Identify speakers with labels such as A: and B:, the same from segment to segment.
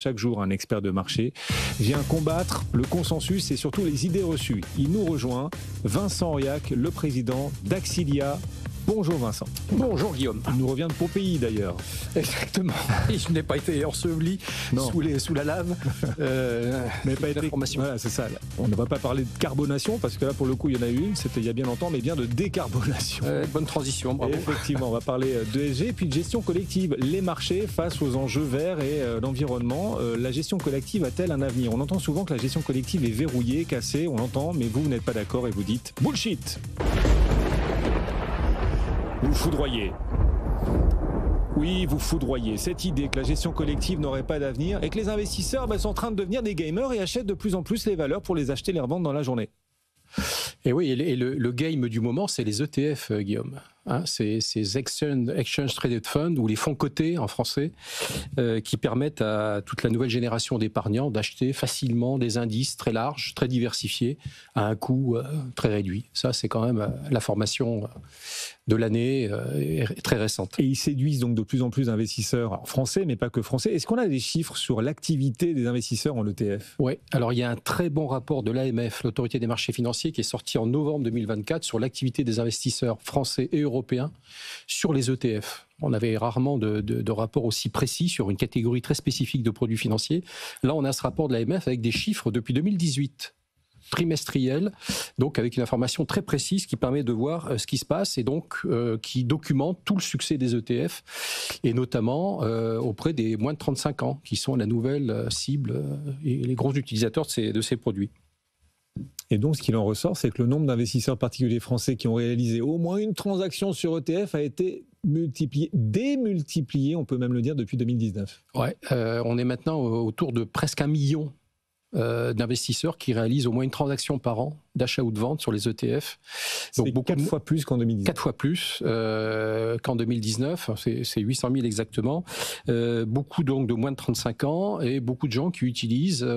A: Chaque jour, un expert de marché vient combattre le consensus et surtout les idées reçues. Il nous rejoint, Vincent Auriac, le président d'Axilia. Bonjour Vincent.
B: Bonjour Guillaume.
A: Il nous revient de Pompéi d'ailleurs.
B: Exactement. Et je n'ai pas été enseveli sous la lave.
A: Mais pas été. Voilà, c'est ça. On ne va pas parler de carbonation parce que là, pour le coup, il y en a eu une. C'était il y a bien longtemps, mais bien de décarbonation.
B: Bonne transition, bravo.
A: Effectivement, on va parler d'ESG puis de gestion collective. Les marchés face aux enjeux verts et l'environnement. La gestion collective a-t-elle un avenir? On entend souvent que la gestion collective est verrouillée, cassée. On l'entend, mais vous n'êtes pas d'accord et vous dites bullshit. Vous foudroyez. Oui, vous foudroyez. Cette idée que la gestion collective n'aurait pas d'avenir et que les investisseurs sont en train de devenir des gamers et achètent de plus en plus les valeurs pour les acheter et les revendre dans la journée.
B: Et oui, et le game du moment, c'est les ETF, Guillaume. Hein, ces Exchange Traded Funds, ou les fonds cotés en français, qui permettent à toute la nouvelle génération d'épargnants d'acheter facilement des indices très larges, très diversifiés, à un coût très réduit. Ça, c'est quand même la formation de l'année très récente.
A: Et ils séduisent donc de plus en plus d'investisseurs français, mais pas que français. Est-ce qu'on a des chiffres sur l'activité des investisseurs en ETF?
B: Oui, alors il y a un très bon rapport de l'AMF, l'Autorité des marchés financiers, qui est sorti en novembre 2024 sur l'activité des investisseurs français et européens sur les ETF. On avait rarement de rapport aussi précis sur une catégorie très spécifique de produits financiers. Là, on a ce rapport de l'AMF avec des chiffres depuis 2018. Trimestriel, donc avec une information très précise qui permet de voir ce qui se passe et donc qui documente tout le succès des ETF et notamment auprès des moins de 35 ans qui sont la nouvelle cible et les gros utilisateurs de ces produits.
A: Et donc, ce qu'il en ressort, c'est que le nombre d'investisseurs particuliers français qui ont réalisé au moins une transaction sur ETF a été démultiplié, on peut même le dire, depuis 2019.
B: Ouais, on est maintenant autour de presque 1 million d'investisseurs qui réalisent au moins une transaction par an d'achat ou de vente sur les ETF.
A: Donc c'est 4 fois plus qu'en 2019.
B: 4 fois plus qu'en 2019, c'est 800 000 exactement. Beaucoup donc de moins de 35 ans et beaucoup de gens qui utilisent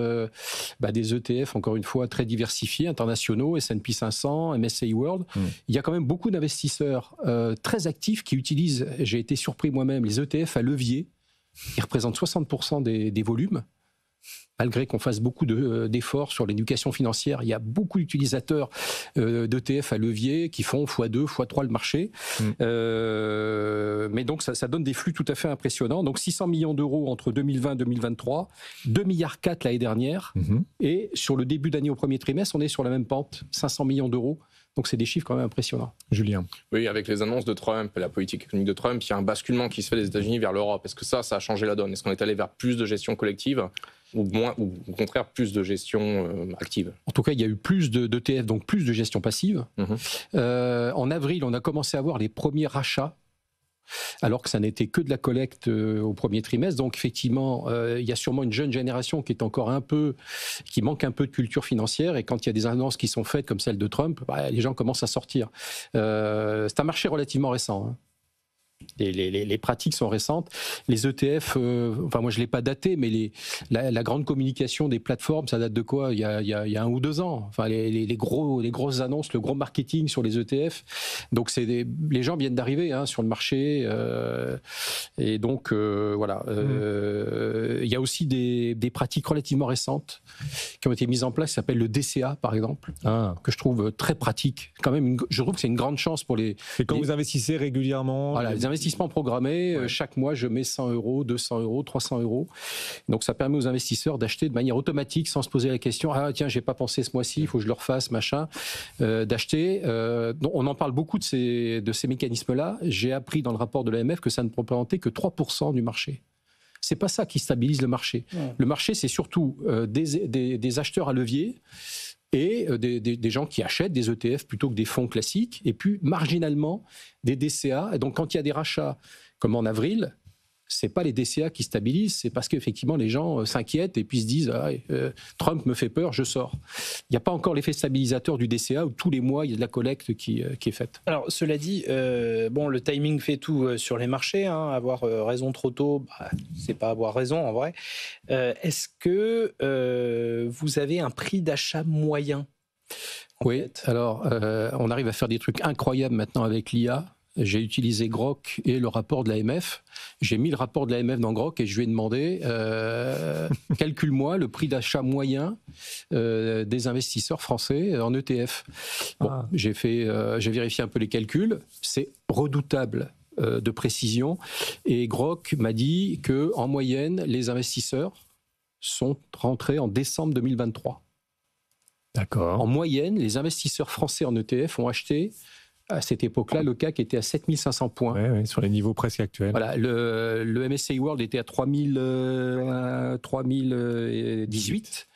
B: des ETF, encore une fois, très diversifiés, internationaux, S&P 500, MSCI World. Il y a quand même beaucoup d'investisseurs très actifs qui utilisent, j'ai été surpris moi-même, les ETF à levier, qui représentent 60% des volumes. Malgré qu'on fasse beaucoup d'efforts sur l'éducation financière, il y a beaucoup d'utilisateurs d'ETF à levier qui font x2, x3 le marché. Mais donc ça donne des flux tout à fait impressionnants. Donc 600 millions d'euros entre 2020 et 2023, 2,4 milliards l'année dernière. Et sur le début d'année au premier trimestre, on est sur la même pente, 500 millions d'euros. Donc c'est des chiffres quand même impressionnants.
A: Julien.
C: Oui, avec les annonces de Trump, la politique économique de Trump, il y a un basculement qui se fait des États-Unis vers l'Europe. Est-ce que ça a changé la donne? Est-ce qu'on est allé vers plus de gestion collective ou moins, ou au contraire plus de gestion active?
B: En tout cas, il y a eu plus d'ETF, donc plus de gestion passive. En avril, on a commencé à voir les premiers rachats, alors que ça n'était que de la collecte au premier trimestre. Donc effectivement, il y a sûrement une jeune génération qui est encore qui manque un peu de culture financière. Et quand il y a des annonces qui sont faites, comme celle de Trump, les gens commencent à sortir. C'est un marché relativement récent, hein. Les pratiques sont récentes. Les ETF, moi je ne l'ai pas daté, mais la grande communication des plateformes, ça date de quoi? Il y a 1 ou 2 ans. Enfin, les grosses annonces, le gros marketing sur les ETF. Donc les gens viennent d'arriver sur le marché. Et donc voilà. Il y a aussi des pratiques relativement récentes qui ont été mises en place, qui s'appellent le DCA par exemple, que je trouve très pratique. Quand même, je trouve que c'est une grande chance pour les...
A: Et quand vous investissez régulièrement...
B: Voilà, les investissements programmés, chaque mois je mets 100 euros, 200 euros, 300 euros. Donc ça permet aux investisseurs d'acheter de manière automatique sans se poser la question, ah tiens, j'ai pas pensé ce mois-ci, il faut que je le refasse, machin, d'acheter. On en parle beaucoup de ces mécanismes-là. J'ai appris dans le rapport de l'AMF que ça ne représentait que 3% du marché. C'est pas ça qui stabilise le marché. Le marché, c'est surtout des acheteurs à levier et des gens qui achètent des ETF plutôt que des fonds classiques, et puis marginalement des DCA. Et donc quand il y a des rachats, comme en avril, c'est pas les DCA qui stabilisent, c'est parce qu'effectivement les gens s'inquiètent et puis se disent Trump me fait peur, je sors. Il n'y a pas encore l'effet stabilisateur du DCA où tous les mois il y a de la collecte qui est faite.
D: Alors cela dit, le timing fait tout sur les marchés. Avoir raison trop tôt, c'est pas avoir raison en vrai. Est-ce que vous avez un prix d'achat moyen?
B: Oui, alors on arrive à faire des trucs incroyables maintenant avec l'IA. j'ai utilisé Grok et le rapport de l'AMF. J'ai mis le rapport de l'AMF dans Grok et je lui ai demandé, calcule-moi le prix d'achat moyen des investisseurs français en ETF. Bon, j'ai vérifié un peu les calculs. C'est redoutable de précision. Et Grok m'a dit qu'en moyenne, les investisseurs sont rentrés en décembre 2023.
A: D'accord.
B: En moyenne, les investisseurs français en ETF ont acheté, à cette époque-là, le CAC était à 7500 points.
A: Ouais, sur les niveaux presque actuels.
B: Voilà, le MSCI World était à 3018.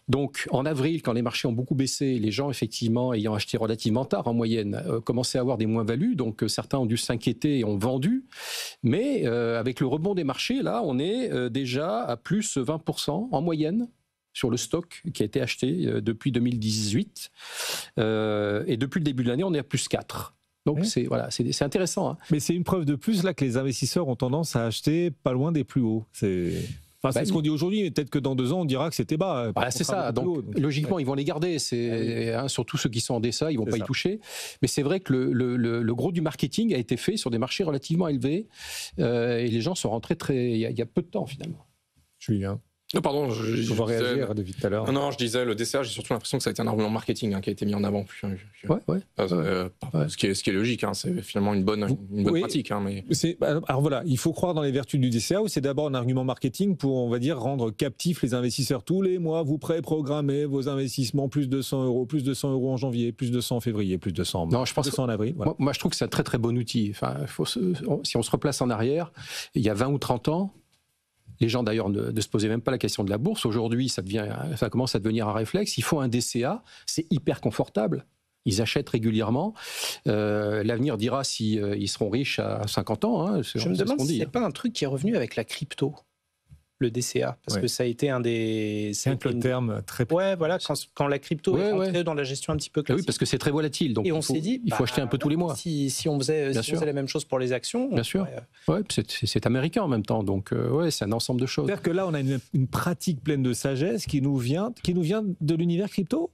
B: Donc, en avril, quand les marchés ont beaucoup baissé, les gens, effectivement, ayant acheté relativement tard en moyenne, commençaient à avoir des moins-values. Donc, certains ont dû s'inquiéter et ont vendu. Mais avec le rebond des marchés, là, on est déjà à plus 20% en moyenne sur le stock qui a été acheté depuis 2018. Et depuis le début de l'année, on est à plus 4. Donc, c'est intéressant. Hein.
A: Mais c'est une preuve de plus là que les investisseurs ont tendance à acheter pas loin des plus hauts. C'est ce qu'on dit aujourd'hui, mais peut-être que dans 2 ans, on dira que c'était bas.
B: C'est ça. Donc, logiquement, ils vont les garder. Surtout ceux qui sont en DSA, ils ne vont pas y toucher. Mais c'est vrai que le gros du marketing a été fait sur des marchés relativement élevés. Et les gens sont rentrés il y a peu de temps, finalement.
A: Julien.
C: Non, pardon,
A: je vais réagir depuis tout à l'heure.
C: Non, je disais, le DCA, j'ai surtout l'impression que ça a été un argument marketing qui a été mis en avant. Ce qui est logique, c'est finalement une bonne pratique. Mais...
A: Alors voilà, il faut croire dans les vertus du DCA, ou c'est d'abord un argument marketing pour, on va dire, rendre captifs les investisseurs. Tous les mois, vous préprogrammez vos investissements, plus de 100 euros, plus de 100 euros en janvier, plus de 100 en février, plus de 100 en mars,
B: non, je pense
A: 200 en avril. Voilà.
B: Moi, je trouve que c'est un très très bon outil. Enfin, si on se replace en arrière, il y a 20 ou 30 ans, les gens d'ailleurs ne se posaient même pas la question de la bourse. Aujourd'hui, ça commence à devenir un réflexe. Ils font un DCA, c'est hyper confortable. Ils achètent régulièrement. L'avenir dira s'ils seront riches à 50 ans. Hein,
D: je me demande si ce n'est pas un truc qui est revenu avec la crypto, le DCA, parce que ça a été un des...
A: C'est un terme très...
D: Ouais, voilà, quand la crypto est rentrée dans la gestion un petit peu classique.
B: Oui, parce que c'est très volatile, donc
D: on s'est dit,
B: il faut acheter un peu tous les mois.
D: Si on faisait la même chose pour les actions...
B: Bien sûr, c'est américain en même temps, donc c'est un ensemble de choses.
A: C'est-à-dire que là, on a une pratique pleine de sagesse qui nous vient de l'univers crypto.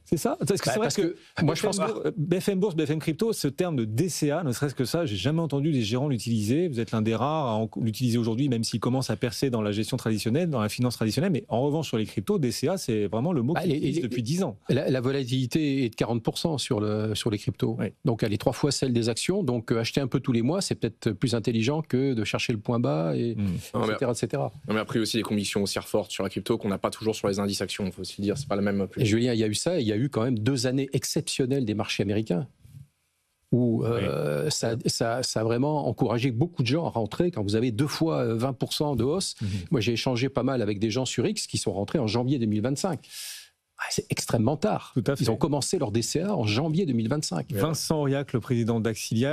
A: C'est ça? Parce que moi, je pense que BFM Bourse, BFM Crypto, ce terme de DCA, ne serait-ce que ça, j'ai jamais entendu des gérants l'utiliser. Vous êtes l'un des rares à l'utiliser aujourd'hui, même s'il commence à percer dans la gestion traditionnelle, dans la finance traditionnelle. Mais en revanche, sur les cryptos, DCA, c'est vraiment le mot qui existe depuis 10 ans.
B: La volatilité est de 40% sur les cryptos. Oui. Donc, elle est 3 fois celle des actions. Donc, acheter un peu tous les mois, c'est peut-être plus intelligent que de chercher le point bas, etc.
C: Non, mais après, aussi des convictions haussières fortes sur la crypto qu'on n'a pas toujours sur les indices actions. Il faut aussi le dire, c'est pas la même.
B: Et Julien, il y a eu ça. Il y a eu quand même 2 années exceptionnelles des marchés américains où ça a vraiment encouragé beaucoup de gens à rentrer. Quand vous avez 2 fois 20% de hausse, moi j'ai échangé pas mal avec des gens sur X qui sont rentrés en janvier 2025. C'est extrêmement tard.
A: Tout à fait.
B: Ils ont commencé leur DCA en janvier 2025.
A: Vincent Auriac, le président d'Axilia.